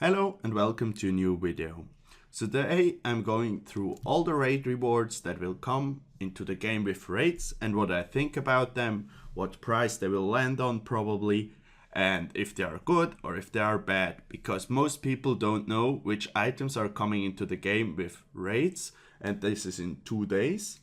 Hello and welcome to a new video. So today I'm going through all the raid rewards that will come into the game with raids and what I think about them, what price they will land on probably, and if they are good or if they are bad, because most people don't know which items are coming into the game with raids, and this is in 2 days.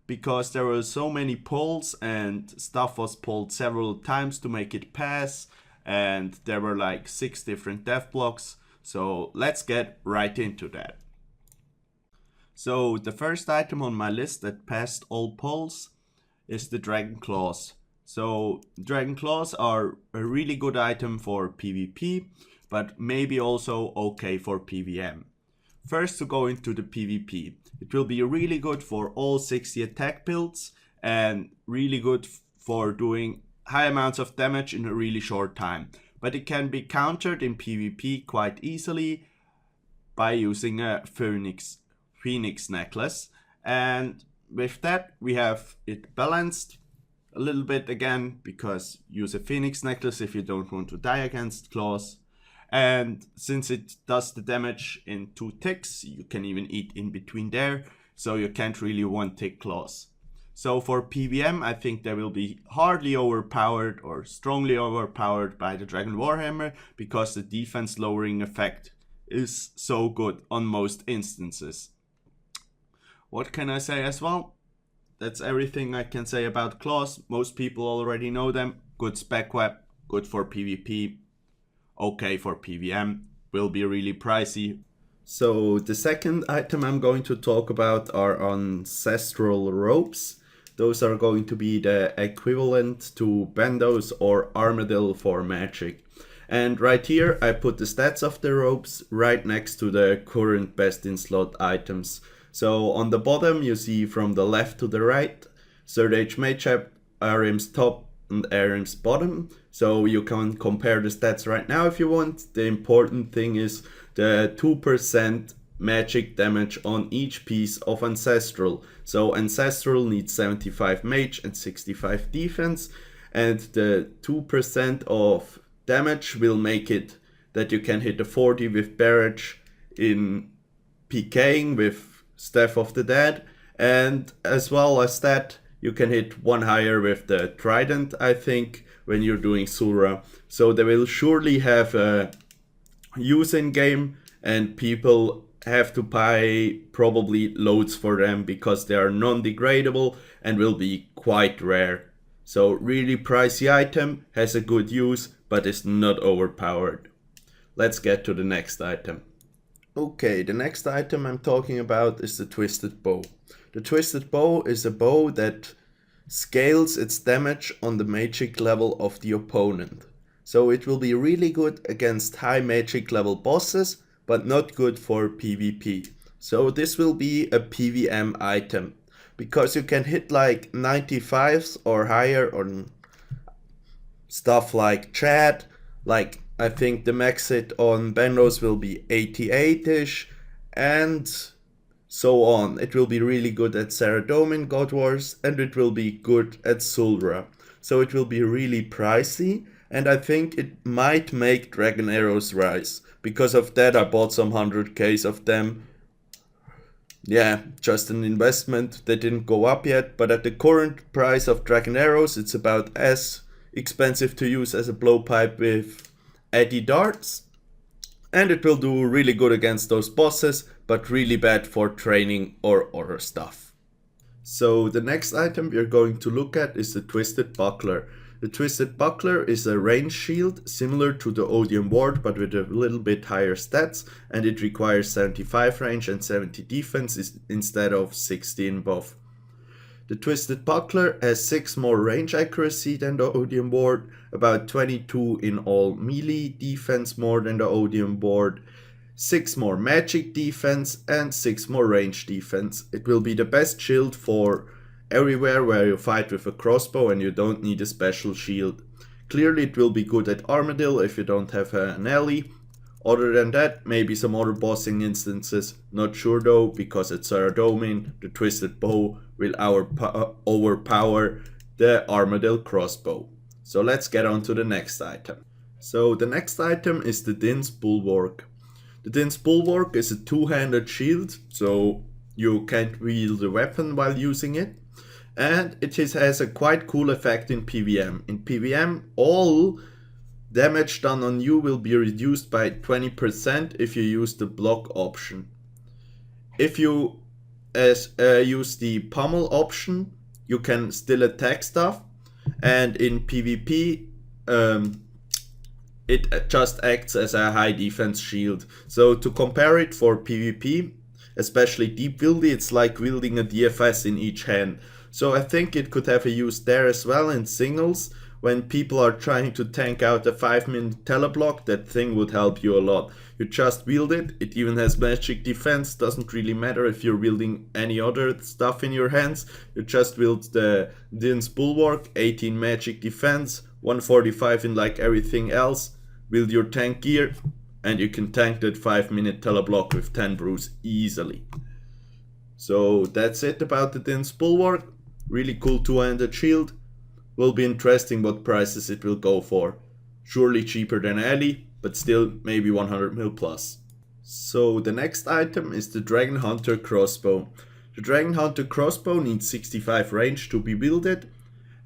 Because there were so many polls and stuff was pulled several times to make it pass, and there were like 6 different dev blocks. So let's get right into that. So the first item on my list that passed all polls is the Dragon Claws. So Dragon Claws are a really good item for PvP, but maybe also okay for PvM. First, to go into the PvP, it will be really good for all 60 attack builds and really good for doing high amounts of damage in a really short time. But it can be countered in PvP quite easily by using a Phoenix necklace. And with that, we have it balanced a little bit again, because use a Phoenix necklace if you don't want to die against claws. And since it does the damage in 2 ticks, you can even eat in between there, so you can't really 1-tick claws. So for PvM, I think they will be hardly overpowered or strongly overpowered by the Dragon Warhammer, because the defense lowering effect is so good on most instances. What can I say as well? That's everything I can say about claws. Most people already know them. Good spec web, good for PvP. Okay for PvM, will be really pricey. So the second item I'm going to talk about are on Zestril ropes. Those are going to be the equivalent to bandos or armadillo for magic. And right here I put the stats of the ropes right next to the current best in slot items. So on the bottom you see from the left to the right, Third Age Mage, Arim's top and Arim's bottom. So you can compare the stats right now if you want. The important thing is the 2% magic damage on each piece of Ancestral. So Ancestral needs 75 mage and 65 defense, and the 2% of damage will make it that you can hit a 40 with barrage in PKing with Staff of the Dead, and as well as that you can hit 1 higher with the Trident, I think, when you're doing Sura. So they will surely have a use in game, and people have to buy probably loads for them because they are non-degradable and will be quite rare. So really pricey item, has a good use, but is not overpowered. Let's get to the next item. Okay, the next item I'm talking about is the Twisted Bow. The Twisted Bow is a bow that scales its damage on the magic level of the opponent. So it will be really good against high magic level bosses, but not good for PvP. So this will be a PvM item, because you can hit like 95s or higher on stuff like Chad. Like I think the max hit on Bandos will be 88ish, and so on. It will be really good at Saradomin God Wars, and it will be good at Sulra. So it will be really pricey, and I think it might make Dragon Arrows rise. Because of that I bought some 100Ks of them. Yeah, just an investment. They didn't go up yet, but at the current price of Dragon Arrows it's about as expensive to use as a blowpipe with Eddy darts. And it will do really good against those bosses, but really bad for training or other stuff. So the next item we're going to look at is the Twisted Buckler. The Twisted Buckler is a range shield similar to the Odium Ward, but with a little bit higher stats, and it requires 75 range and 70 defense instead of 60 in buff. The Twisted Buckler has 6 more range accuracy than the Odium Ward, about 22 in all melee defense more than the Odium Ward, 6 more magic defense and 6 more range defense. It will be the best shield for everywhere where you fight with a crossbow and you don't need a special shield. Clearly it will be good at Armadillo if you don't have an ally. Other than that, maybe some other bossing instances, not sure though, because at Saradomin the Twisted Bow will overpower the Armadillo crossbow. So let's get on to the next item. So the next item is the Din's Bulwark. The Din's Bulwark is a two-handed shield, so you can't wield the weapon while using it. And has a quite cool effect in PvM. In PvM, all damage done on you will be reduced by 20% if you use the block option. If you use the pummel option, you can still attack stuff, and in PvP, it just acts as a high defense shield. So to compare it for PvP, especially deep wielding, it's like wielding a DFS in each hand. So I think it could have a use there as well in singles. When people are trying to tank out a 5-minute teleblock, that thing would help you a lot. You just wield it, it even has magic defense, doesn't really matter if you're wielding any other stuff in your hands. You just wield the Din's Bulwark, 18 magic defense, 145 in like everything else, wield your tank gear, and you can tank that 5-minute teleblock with 10 brews easily. So that's it about the Din's Bulwark. Really cool two-handed shield. Will be interesting what prices it will go for. Surely cheaper than Ellie, but still maybe 100 mil plus. So the next item is the Dragon Hunter crossbow. The Dragon Hunter crossbow needs 65 range to be wielded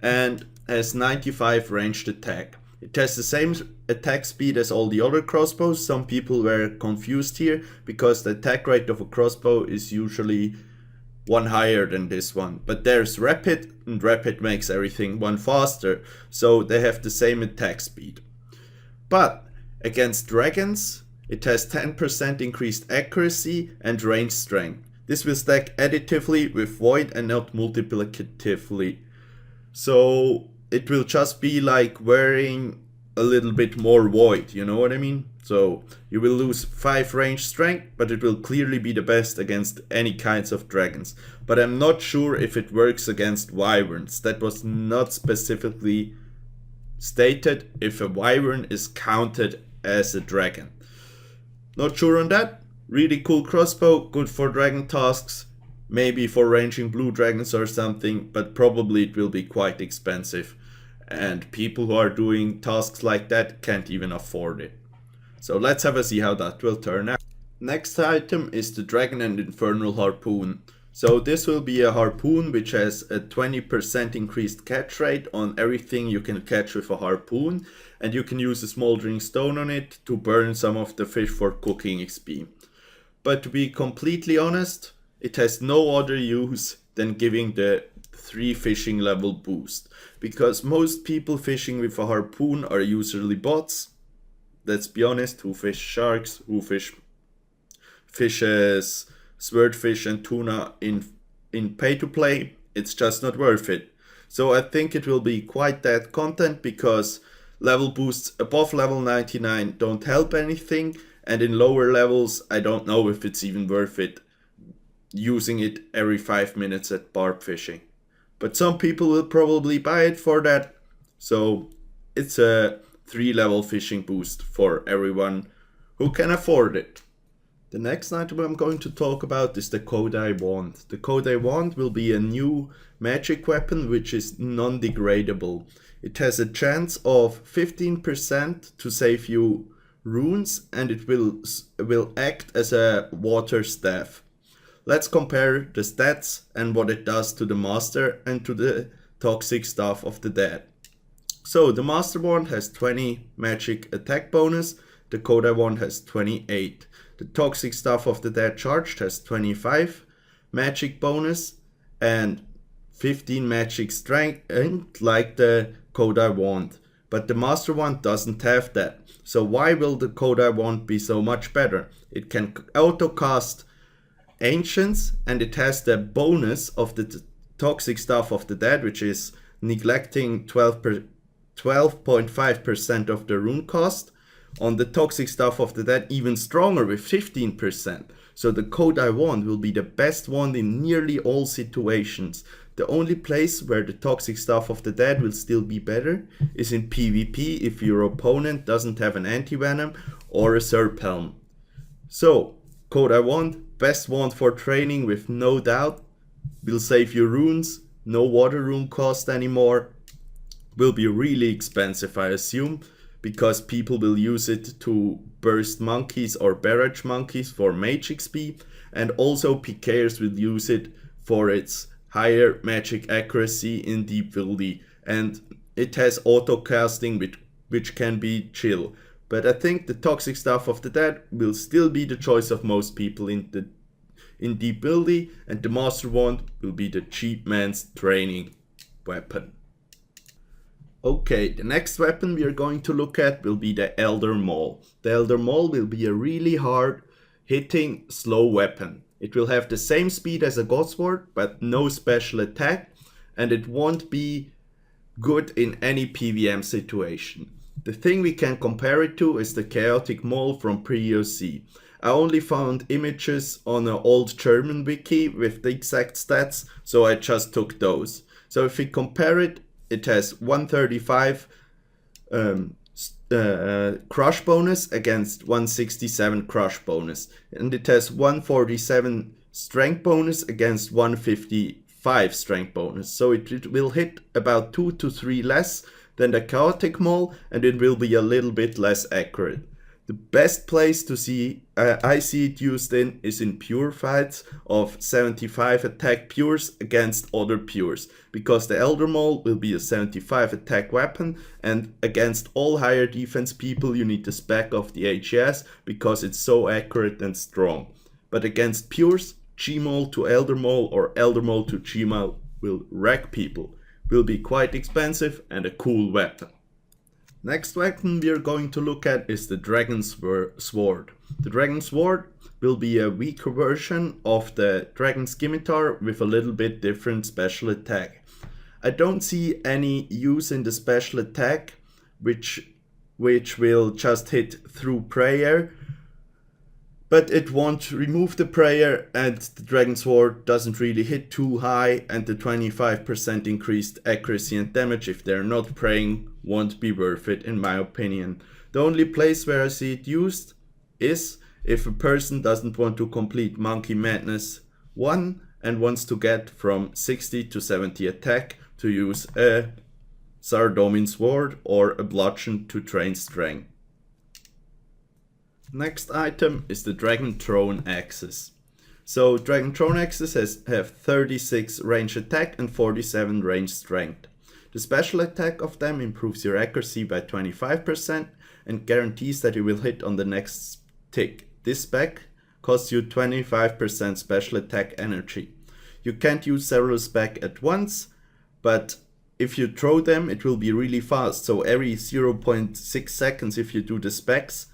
and has 95 ranged attack. It has the same attack speed as all the other crossbows. Some people were confused here because the attack rate of a crossbow is usually one higher than this one, but there's rapid, and rapid makes everything one faster, so they have the same attack speed. But against dragons, it has 10% increased accuracy and range strength. This will stack additively with void and not multiplicatively. So it will just be like wearing a little bit more void, you know what I mean? So you will lose 5 range strength, but it will clearly be the best against any kinds of dragons. But I'm not sure if it works against wyverns. That was not specifically stated if a wyvern is counted as a dragon. Not sure on that. Really cool crossbow, good for dragon tasks, maybe for ranging blue dragons or something, but probably it will be quite expensive. And people who are doing tasks like that can't even afford it. So let's have a see how that will turn out. Next item is the Dragon and Infernal Harpoon. So this will be a harpoon which has a 20% increased catch rate on everything you can catch with a harpoon, and you can use a smoldering stone on it to burn some of the fish for cooking XP. But to be completely honest, it has no other use than giving the 3 fishing level boost, because most people fishing with a harpoon are usually bots. Let's be honest, who fish sharks, who fishes swordfish and tuna in pay to play. It's just not worth it. So I think it will be quite that content, because level boosts above level 99 don't help anything, and in lower levels I don't know if it's even worth it using it every 5 minutes at barb fishing. But some people will probably buy it for that, so it's a 3-level fishing boost for everyone who can afford it. The next item I'm going to talk about is the Kodai Wand. The Kodai Wand will be a new magic weapon which is non-degradable. It has a chance of 15% to save you runes, and it will act as a water staff. Let's compare the stats and what it does to the Master and to the Toxic Staff of the Dead. So the Master Wand has 20 magic attack bonus, the Kodai Wand has 28. The Toxic Staff of the Dead Charged has 25 magic bonus and 15 magic strength, like the Kodai Wand. But the Master Wand doesn't have that. So why will the Kodai Wand be so much better? It can auto cast Ancients, and it has the bonus of the Toxic Staff of the Dead, which is neglecting 12.5% of the rune cost. On the Toxic Staff of the Dead, even stronger with 15%. So the Kodai Wand will be the best wand in nearly all situations. The only place where the Toxic Staff of the Dead will still be better is in PvP if your opponent doesn't have an anti-venom or a Serp Helm. So, Kodai Wand, best wand for training with no doubt. Will save you runes, no water rune cost anymore. Will be really expensive, I assume, because people will use it to burst monkeys or barrage monkeys for mage XP, and also PKers will use it for its higher magic accuracy in deep wildy, and it has auto casting which can be chill. But I think the toxic staff of the dead will still be the choice of most people in deep wildy, and the master wand will be the cheap man's training weapon. Okay, the next weapon we are going to look at will be the Elder Maul. The Elder Maul will be a really hard hitting slow weapon. It will have the same speed as a Godsword, but no special attack, and it won't be good in any PVM situation. The thing we can compare it to is the Chaotic Maul from pre-OC. I only found images on an old German wiki with the exact stats, so I just took those. So if we compare it, it has 135 crush bonus against 167 crush bonus, and it has 147 strength bonus against 155 strength bonus, so it will hit about 2 to 3 less than the Chaotic Maul, and it will be a little bit less accurate. The best place to see I see it used in is in pure fights of 75 attack pures against other pures, because the Elder Maul will be a 75 attack weapon, and against all higher defense people you need the spec of the HES because it's so accurate and strong. But against pures, G-Maul to Elder Maul or Elder Maul to G-Maul will wreck people, will be quite expensive and a cool weapon. Next weapon we are going to look at is the Dragon Sword. The Dragon Sword will be a weaker version of the Dragon Scimitar with a little bit different special attack. I don't see any use in the special attack which will just hit through prayer, but it won't remove the prayer, and the Dragon Sword doesn't really hit too high, and the 25% increased accuracy and damage if they're not praying won't be worth it in my opinion. The only place where I see it used is if a person doesn't want to complete Monkey Madness 1 and wants to get from 60 to 70 attack to use a Sardomin Sword or a Bludgeon to train strength. Next item is the Dragon Throne Axes. So Dragon Throne Axes have 36 range attack and 47 range strength. The special attack of them improves your accuracy by 25% and guarantees that you will hit on the next tick. This spec costs you 25% special attack energy. You can't use several spec at once, but if you throw them it will be really fast, so every 0.6 seconds if you do the specs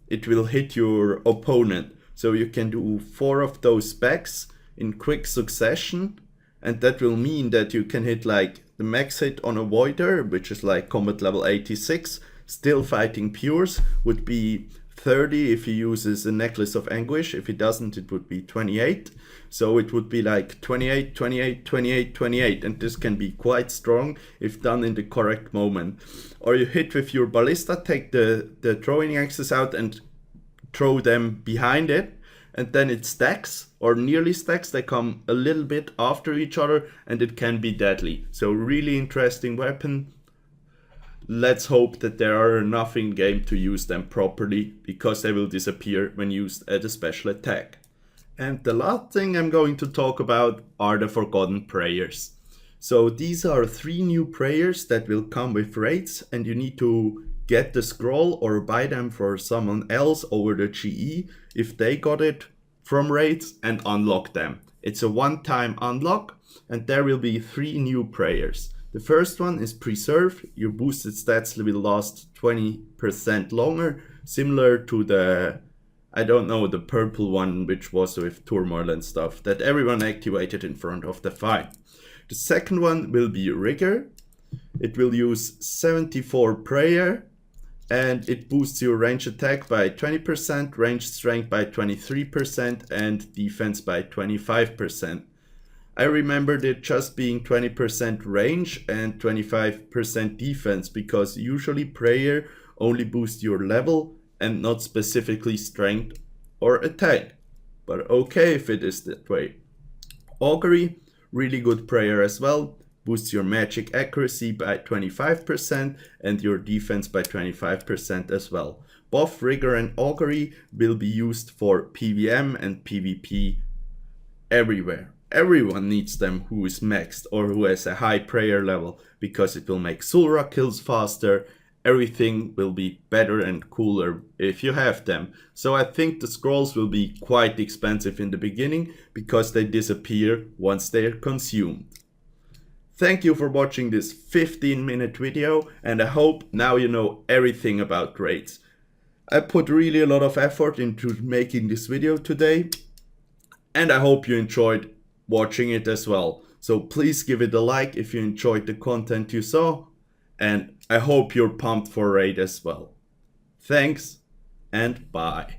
it will hit your opponent. So you can do 4 of those specs in quick succession, and that will mean that you can hit like the max hit on a Voider, which is like combat level 86, still fighting pures, would be 30 if he uses a Necklace of Anguish. If he doesn't, it would be 28. So it would be like 28, 28, 28, 28, and this can be quite strong if done in the correct moment. Or you hit with your ballista, take the throwing axes out and throw them behind it, and then it stacks or nearly stacks. They come a little bit after each other and it can be deadly. So really interesting weapon. Let's hope that there are enough in game to use them properly, because they will disappear when used at a special attack. And the last thing I'm going to talk about are the Forgotten Prayers. So these are 3 new prayers that will come with raids, and you need to get the scroll or buy them for someone else over the GE if they got it from raids, and unlock them. It's a one-time unlock, and there will be 3 new prayers. The first one is Preserve. Your boosted stats will last 20% longer, similar to the, I don't know, the purple one which was with Turmoil and stuff, that everyone activated in front of the fight. The second one will be Rigor. It will use 74 prayer, and it boosts your range attack by 20%, range strength by 23%, and defense by 25%. I remembered it just being 20% range and 25% defense, because usually prayer only boosts your level and not specifically strength or attack. But okay if it is that way. Augury, really good prayer as well. boosts your magic accuracy by 25% and your defense by 25% as well. Both Rigor and Augury will be used for PvM and PvP everywhere. Everyone needs them who is maxed or who has a high prayer level, because it will make Zul'Ra kills faster. Everything will be better and cooler if you have them. So I think the scrolls will be quite expensive in the beginning, because they disappear once they are consumed. Thank you for watching this 15-minute video, and I hope now you know everything about raids. I put really a lot of effort into making this video today, and I hope you enjoyed watching it as well. So please give it a like if you enjoyed the content you saw, and I hope you're pumped for raid as well. Thanks and bye.